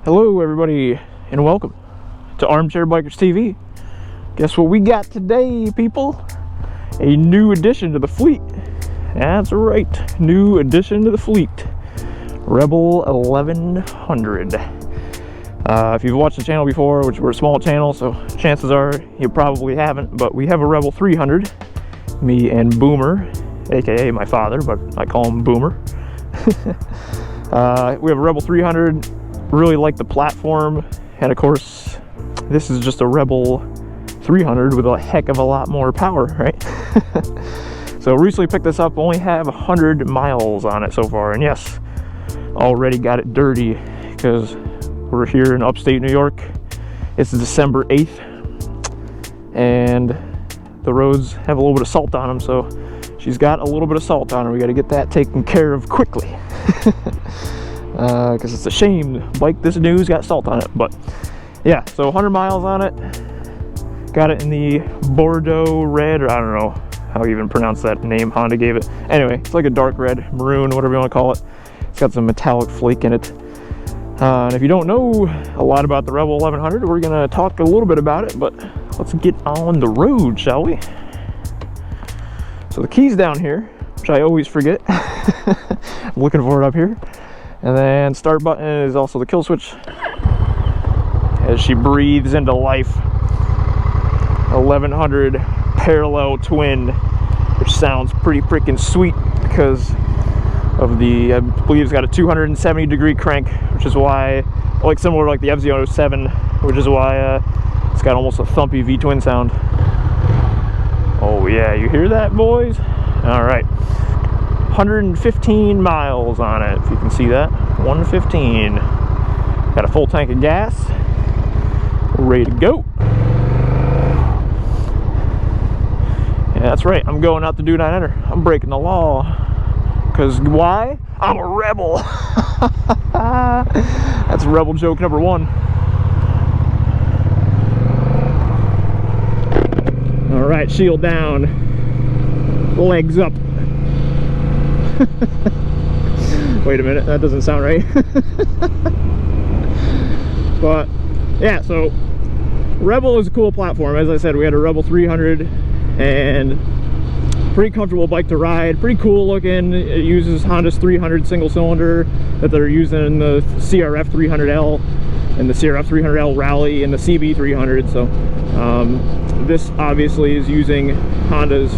Hello everybody and welcome to Armchair Bikers TV. Guess what we got today, people? A new addition to the fleet. That's right, new addition to the fleet. Rebel 1100. If you've watched the channel before, which we're a small channel, so chances are you probably haven't, but we have a Rebel 300, me and Boomer, aka my father, but I call him Boomer. We have a Rebel 300. Really like the platform, and of course this is just a Rebel 300 with a heck of a lot more power, right? So recently picked this up, only have 100 miles on it so far, and yes, already got it dirty because we're here in upstate New York. It's December 8th and the roads have a little bit of salt on them, so she's got a little bit of salt on her. We got to get that taken care of quickly. Because it's a shame bike this new's got salt on it. But yeah, so 100 miles on it. Got it in the Bordeaux red, or I don't know how you even pronounce that name Honda gave it. Anyway, it's like a dark red, maroon, whatever you want to call it. It's got some metallic flake in it. And if you don't know a lot about the Rebel 1100, we're going to talk a little bit about it, but let's get on the road, shall we? So the key's down here, which I always forget. I'm looking for it up here. And then start button is also the kill switch as she breathes into life. 1100 parallel twin, which sounds pretty freaking sweet because of the, I believe it's got a 270 degree crank, which is why, like similar to like the FZ07, which is why it's got almost a thumpy V-twin sound. Oh yeah, you hear that, boys? All right. 115 miles on it, if you can see that. 115. Got a full tank of gas. We're ready to go. Yeah, that's right. I'm going out to do 900. I'm breaking the law. Because why? I'm a rebel. That's rebel joke number one. All right, shield down. Legs up. Wait a minute, that doesn't sound right. But yeah, so Rebel is a cool platform. As I said, we had a Rebel 300 and pretty comfortable bike to ride, pretty cool looking. It uses Honda's 300 single cylinder that they're using in the CRF 300L and the CRF 300L Rally and the CB 300. So this obviously is using Honda's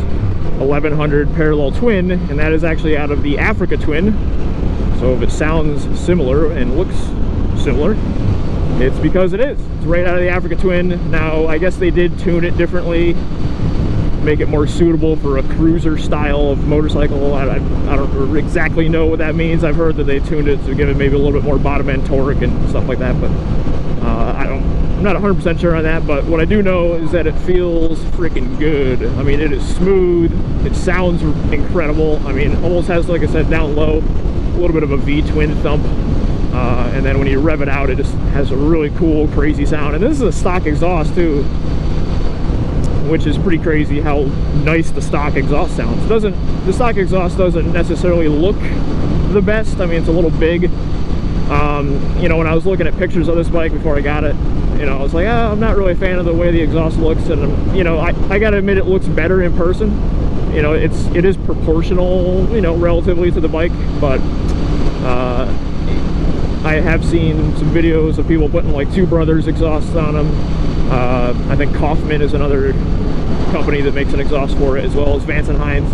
1100 parallel twin, and that is actually out of the Africa twin. So if it sounds similar and looks similar, it's because it is. It's right out of the Africa twin. Now I guess they did tune it differently, make it more suitable for a cruiser style of motorcycle. I don't exactly know what that means. I've heard that they tuned it to give it maybe a little bit more bottom end torque and stuff like that, but I'm not 100% sure on that. But what I do know is that it feels freaking good. I mean, it is smooth. It sounds incredible. I mean, almost has, like I said, down low, a little bit of a V-twin thump. And then when you rev it out, it just has a really cool, crazy sound. And this is a stock exhaust too, which is pretty crazy how nice the stock exhaust sounds. The stock exhaust doesn't necessarily look the best. I mean, it's a little big. You know, when I was looking at pictures of this bike before I got it, you know, I was like, oh, I'm not really a fan of the way the exhaust looks. And you know, I gotta admit, it looks better in person. You know, it is proportional, you know, relatively to the bike, but I have seen some videos of people putting like Two Brothers exhausts on them. I think Kaufman is another company that makes an exhaust for it, as well as Vance & Hines.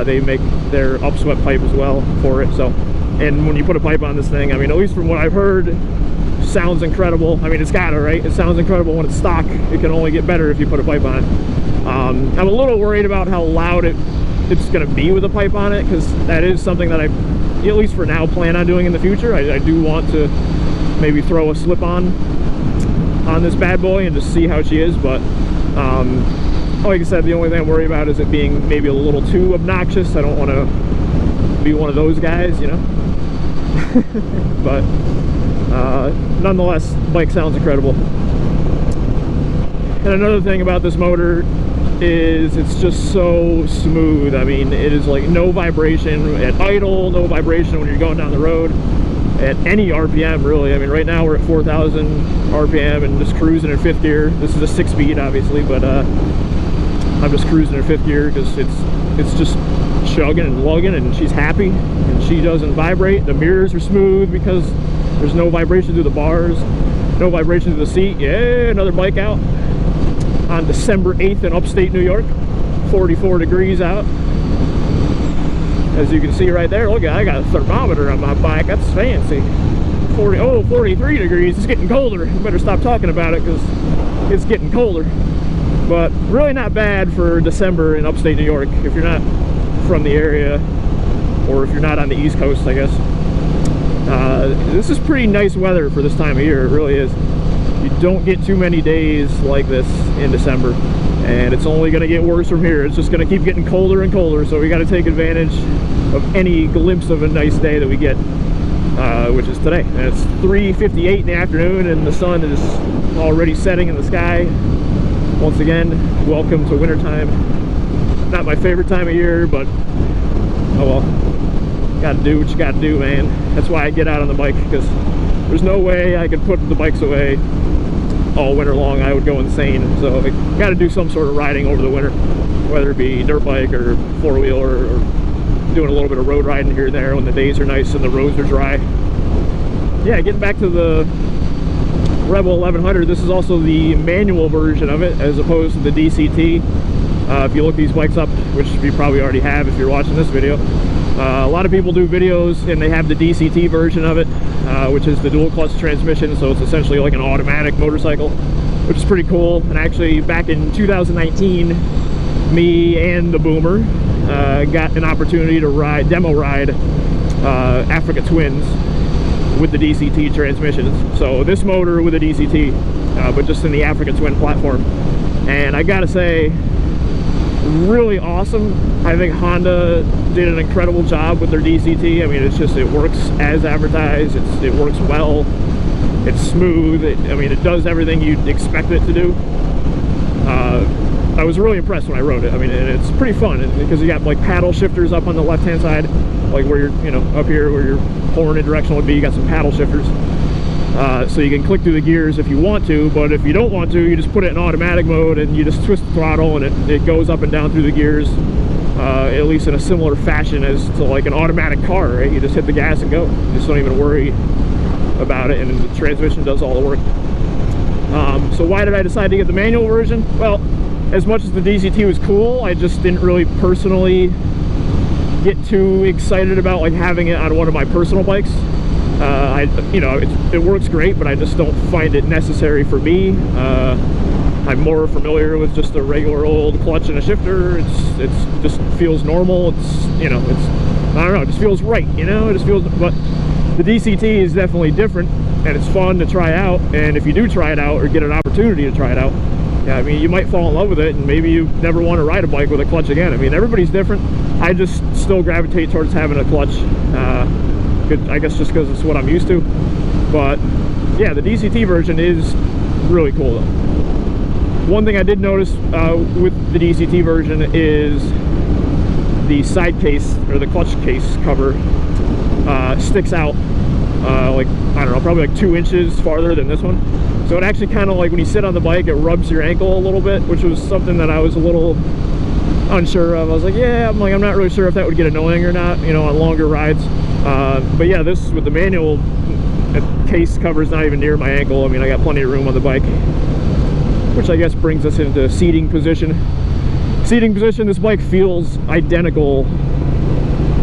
They make their upswept pipe as well for it. So, and when you put a pipe on this thing, I mean, at least from what I've heard, sounds incredible. I mean, it's gotta, right? It sounds incredible when it's stock. It can only get better if you put a pipe on it. I'm a little worried about how loud it's gonna be with a pipe on it, because that is something that I, at least for now, plan on doing in the future. I do want to maybe throw a slip-on this bad boy and just see how she is, but like I said, the only thing I'm worried about is it being maybe a little too obnoxious. I don't want to be one of those guys, you know. But nonetheless, bike sounds incredible. And another thing about this motor is it's just so smooth. I mean, it is like no vibration at idle, no vibration when you're going down the road. at any RPM, really. I mean, right now we're at 4,000 RPM and just cruising in 5th gear. This is a 6-speed, obviously, but I'm just cruising in 5th gear because it's just chugging and lugging, and she's happy, and she doesn't vibrate. The mirrors are smooth because there's no vibration through the bars, no vibration through the seat. Yeah, another bike out on December 8th in upstate New York. 44 degrees out. As you can see right there, look, I got a thermometer on my bike. That's fancy. 43 degrees. It's getting colder. I better stop talking about it because it's getting colder. But really not bad for December in upstate New York if you're not from the area, or if you're not on the East Coast, I guess. This is pretty nice weather for this time of year. It really is. You don't get too many days like this in December, and it's only going to get worse from here. It's just going to keep getting colder and colder, so we got to take advantage of any glimpse of a nice day that we get, which is today. And it's 3:58 in the afternoon, and the sun is already setting in the sky. Once again, welcome to wintertime. Not my favorite time of year, but oh well, gotta do what you gotta do, man. That's why I get out on the bike, because there's no way I could put the bikes away all winter long. I would go insane. So I gotta do some sort of riding over the winter, whether it be dirt bike or four-wheeler, or doing a little bit of road riding here and there when the days are nice and the roads are dry. Yeah, getting back to the Rebel 1100, this is also the manual version of it as opposed to the DCT. If you look these bikes up, which you probably already have if you're watching this video, a lot of people do videos and they have the DCT version of it, which is the dual clutch transmission, so it's essentially like an automatic motorcycle, which is pretty cool. And actually back in 2019, me and the Boomer got an opportunity to demo ride Africa Twins with the DCT transmissions. So this motor with a DCT, but just in the Africa Twin platform. And I gotta say, really awesome. I think Honda did an incredible job with their DCT. I mean, it's just, it works as advertised. It works well. It's smooth. I mean, it does everything you'd expect it to do. I was really impressed when I rode it. I mean, and it's pretty fun because you got like paddle shifters up on the left-hand side, like where you're, you know, up here where your horn direction would be. You got some paddle shifters, so you can click through the gears if you want to. But if you don't want to, you just put it in automatic mode and you just twist the throttle, and it goes up and down through the gears, at least in a similar fashion as to like an automatic car. Right? You just hit the gas and go. You just don't even worry about it, and the transmission does all the work. So why did I decide to get the manual version? Well, as much as the DCT was cool, I just didn't really personally get too excited about like having it on one of my personal bikes. You know, it works great, but I just don't find it necessary for me. I'm more familiar with just a regular old clutch and a shifter. It's just feels normal. It's, you know, I don't know, it just feels right, you know, it just feels. But the DCT is definitely different, and it's fun to try out. And if you do try it out or get an opportunity to try it out, yeah, I mean, you might fall in love with it, and maybe you never want to ride a bike with a clutch again. I mean, everybody's different. I just still gravitate towards having a clutch, I guess just because it's what I'm used to. But yeah, the DCT version is really cool though. One thing I did notice with the DCT version is the side case, or the clutch case cover, sticks out like, I don't know, probably like 2 inches farther than this one. So it actually kind of, like when you sit on the bike, it rubs your ankle a little bit, which was something that I was a little unsure of. I was like, yeah, I'm not really sure if that would get annoying or not, you know, on longer rides. But yeah, this with the manual case cover's not even near my ankle. I mean, I got plenty of room on the bike, which I guess brings us into seating position. Seating position, this bike feels identical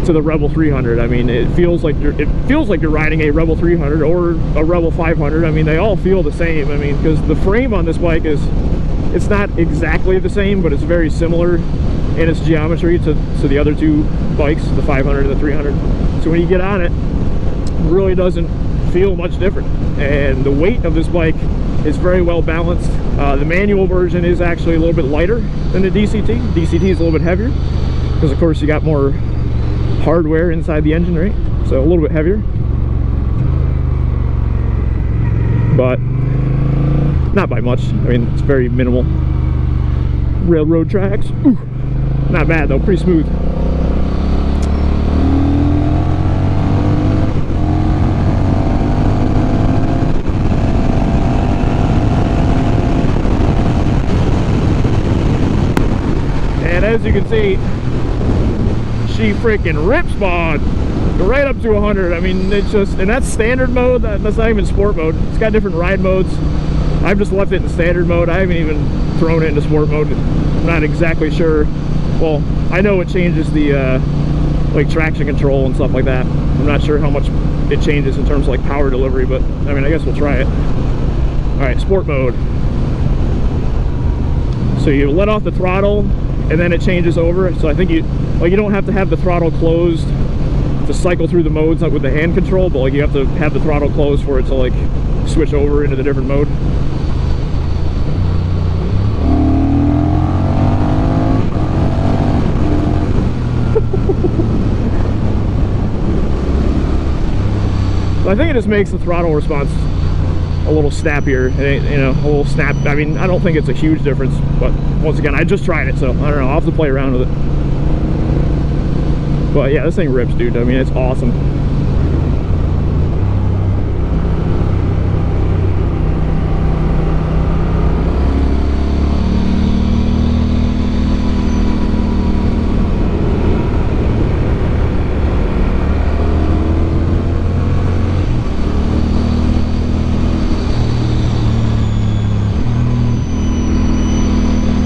to the Rebel 300. I mean, it feels like you're riding a Rebel 300 or a Rebel 500. I mean, they all feel the same. I mean, because the frame on this bike it's not exactly the same, but it's very similar in its geometry to the other two bikes, the 500 and the 300. So when you get on it, it really doesn't feel much different. And the weight of this bike is very well balanced. The manual version is actually a little bit lighter than the DCT. DCT is a little bit heavier because, of course, you got more hardware inside the engine, right? So a little bit heavier, but not by much. I mean, it's very minimal. Railroad tracks. Ooh, not bad though, pretty smooth. And as you can see, she freaking rips mod right up to 100. I mean, it's just, and that's standard mode. That's not even sport mode. It's got different ride modes. I've just left it in standard mode. I haven't even thrown it into sport mode. I'm not exactly sure. Well, I know it changes the like traction control and stuff like that. I'm not sure how much it changes in terms of like power delivery, but I mean, I guess we'll try it. All right, sport mode. So you let off the throttle and then it changes over. So I think you don't have to have the throttle closed to cycle through the modes like with the hand control, but like you have to have the throttle closed for it to like switch over into the different mode. So I think it just makes the throttle response a little snappier, you know, a little snap. I mean, I don't think it's a huge difference, but once again, I just tried it, so I don't know, I'll have to play around with it. But yeah, this thing rips, dude. I mean, it's awesome.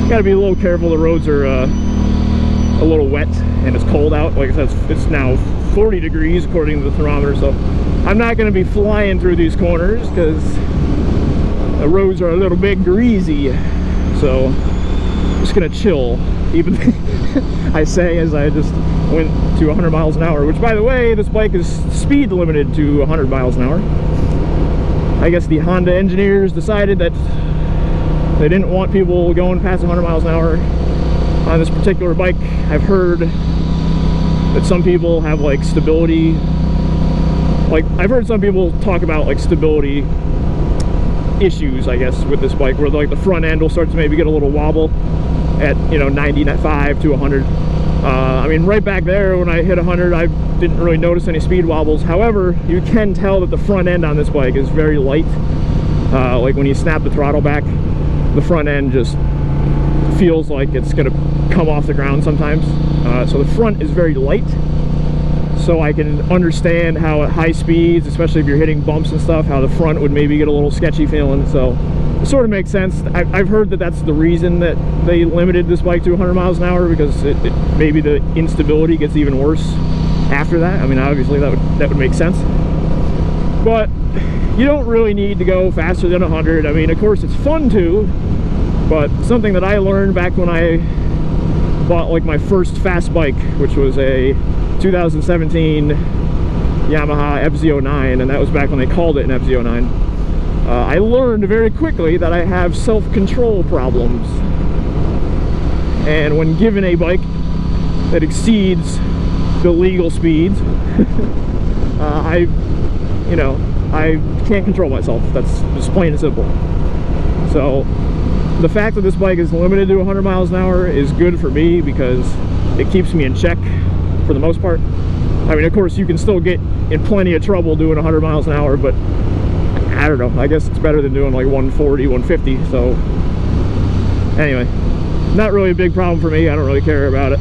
Got to be a little careful. The roads are a little wet and it's cold out. Like I said, it's now 40 degrees according to the thermometer, so I'm not going to be flying through these corners because the roads are a little bit greasy. So I'm just going to chill. Even I say as I just went to 100 miles an hour, which by the way, this bike is speed limited to 100 miles an hour. I guess the Honda engineers decided that they didn't want people going past 100 miles an hour on this particular bike. I've heard that some people have like stability, like I've heard some people talk about like stability issues, I guess, with this bike, where like the front end will start to maybe get a little wobble at, you know, 95 to 100. I mean, right back there when I hit 100, I didn't really notice any speed wobbles. However, you can tell that the front end on this bike is very light. Like when you snap the throttle back, the front end just feels like it's gonna come off the ground sometimes. So the front is very light, so I can understand how at high speeds, especially if you're hitting bumps and stuff, how the front would maybe get a little sketchy feeling. So it sort of makes sense. I've heard that that's the reason that they limited this bike to 100 miles an hour, because maybe the instability gets even worse after that. I mean, obviously that would make sense, but you don't really need to go faster than 100. I mean, of course it's fun to, but something that I learned back when I bought like my first fast bike, which was a 2017 Yamaha FZ09, and that was back when they called it an FZ09. I learned very quickly that I have self-control problems, and when given a bike that exceeds the legal speeds, I can't control myself. That's just plain and simple. So the fact that this bike is limited to 100 miles an hour is good for me, because it keeps me in check for the most part. I mean, of course, you can still get in plenty of trouble doing 100 miles an hour, but I don't know, I guess it's better than doing like 140, 150. So anyway, not really a big problem for me. I don't really care about it.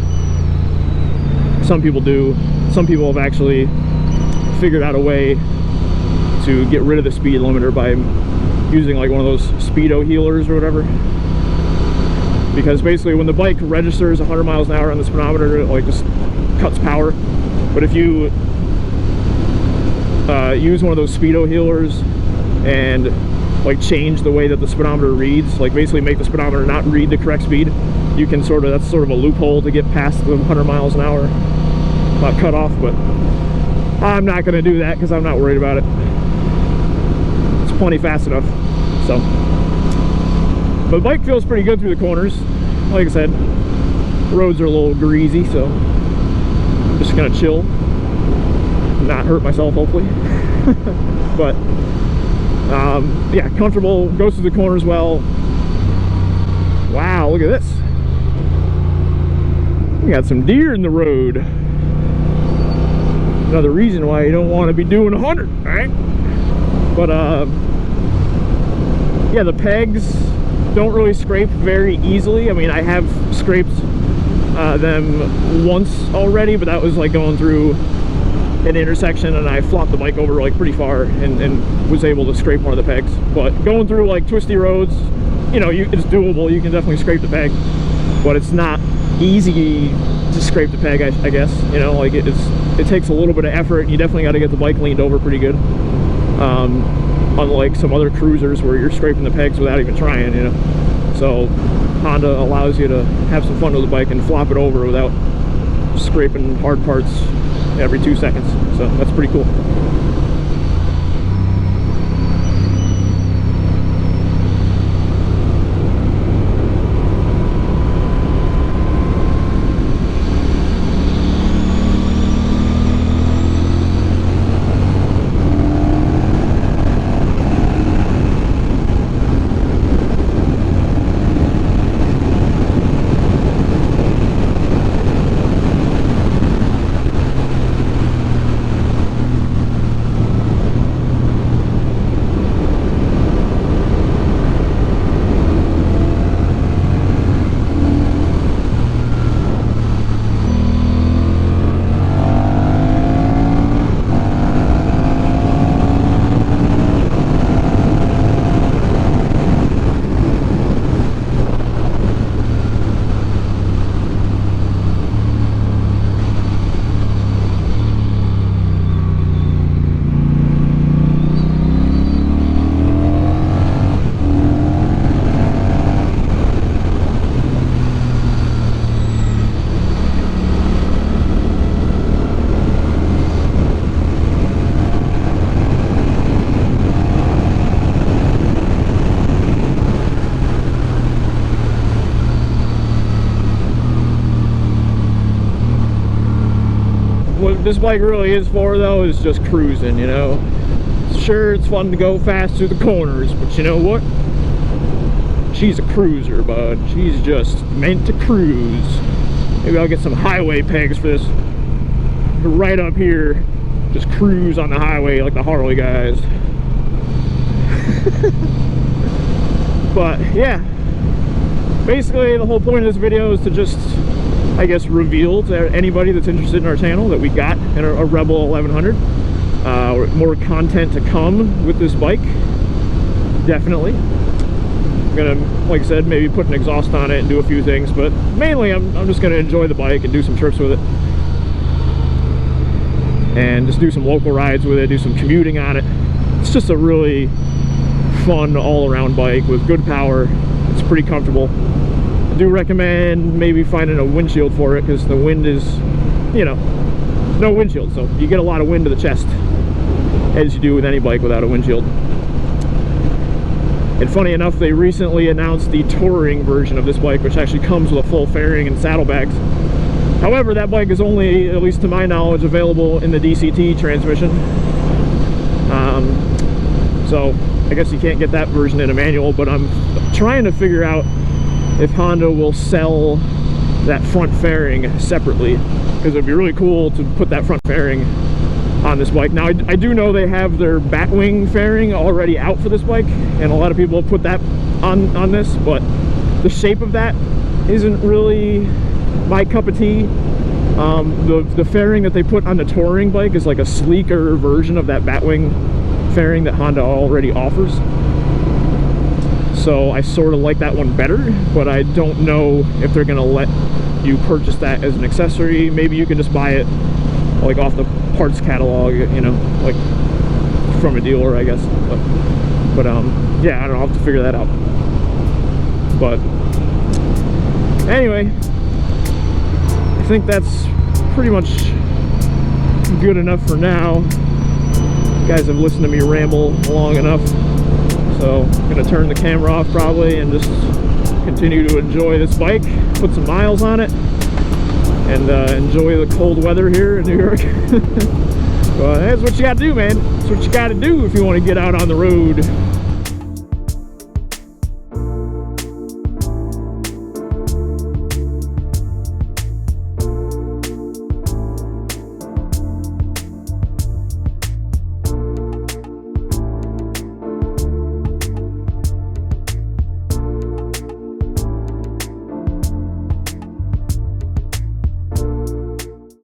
Some people do. Some people have actually figured out a way to get rid of the speed limiter by using like one of those speedo healers or whatever, because basically when the bike registers 100 miles an hour on the speedometer, it like just cuts power. But if you use one of those speedo healers and like change the way that the speedometer reads, like basically make the speedometer not read the correct speed, you can that's sort of a loophole to get past the 100 miles an hour cut off. But I'm not going to do that because I'm not worried about it. It's plenty fast enough. So, but the bike feels pretty good through the corners. Like I said, the roads are a little greasy, so I'm just gonna chill, not hurt myself, hopefully. But yeah, comfortable, goes through the corners well. Wow, look at this. We got some deer in the road. Another reason why you don't want to be doing 100, right? But yeah, the pegs don't really scrape very easily. I mean, I have scraped them once already, but that was like going through an intersection, and I flopped the bike over like pretty far and was able to scrape one of the pegs. But going through like twisty roads, you know, it's doable. You can definitely scrape the peg, but it's not easy to scrape the peg, I guess. You know, like it takes a little bit of effort, and you definitely got to get the bike leaned over pretty good. Unlike some other cruisers where you're scraping the pegs without even trying, you know. So Honda allows you to have some fun with the bike and flop it over without scraping hard parts every 2 seconds. So that's pretty cool. What this bike really is for, though, is just cruising, you know. Sure, it's fun to go fast through the corners, but you know what? She's a cruiser, bud. She's just meant to cruise. Maybe I'll get some highway pegs for this. Right up here, just cruise on the highway like the Harley guys. But yeah, basically the whole point of this video is to just, I guess, reveal to anybody that's interested in our channel that we got a Rebel 1100. More content to come with this bike, definitely. I'm gonna, like I said, maybe put an exhaust on it and do a few things, but mainly I'm just gonna enjoy the bike and do some trips with it, and just do some local rides with it, do some commuting on it. It's just a really fun all-around bike with good power. It's pretty comfortable. I do recommend maybe finding a windshield for it, because the wind is, you know, no windshield, so you get a lot of wind to the chest, as you do with any bike without a windshield. And funny enough, they recently announced the touring version of this bike, which actually comes with a full fairing and saddlebags. However, that bike is only, at least to my knowledge, available in the DCT transmission. So I guess you can't get that version in a manual, but I'm trying to figure out if Honda will sell that front fairing separately, because it'd be really cool to put that front fairing on this bike. Now I do know they have their batwing fairing already out for this bike, and a lot of people have put that on this, but the shape of that isn't really my cup of tea. The fairing that they put on the touring bike is like a sleeker version of that batwing fairing that Honda already offers. So I sort of like that one better, but I don't know if they're gonna let you purchase that as an accessory. Maybe you can just buy it like off the parts catalog, you know, like from a dealer, I guess. But yeah, I don't know, I'll have to figure that out. But anyway, I think that's pretty much good enough for now. You guys have listened to me ramble long enough, so I'm gonna turn the camera off probably and just continue to enjoy this bike, put some miles on it, and enjoy the cold weather here in New York. Well, that's what you gotta do, man. That's what you gotta do if you want to get out on the road.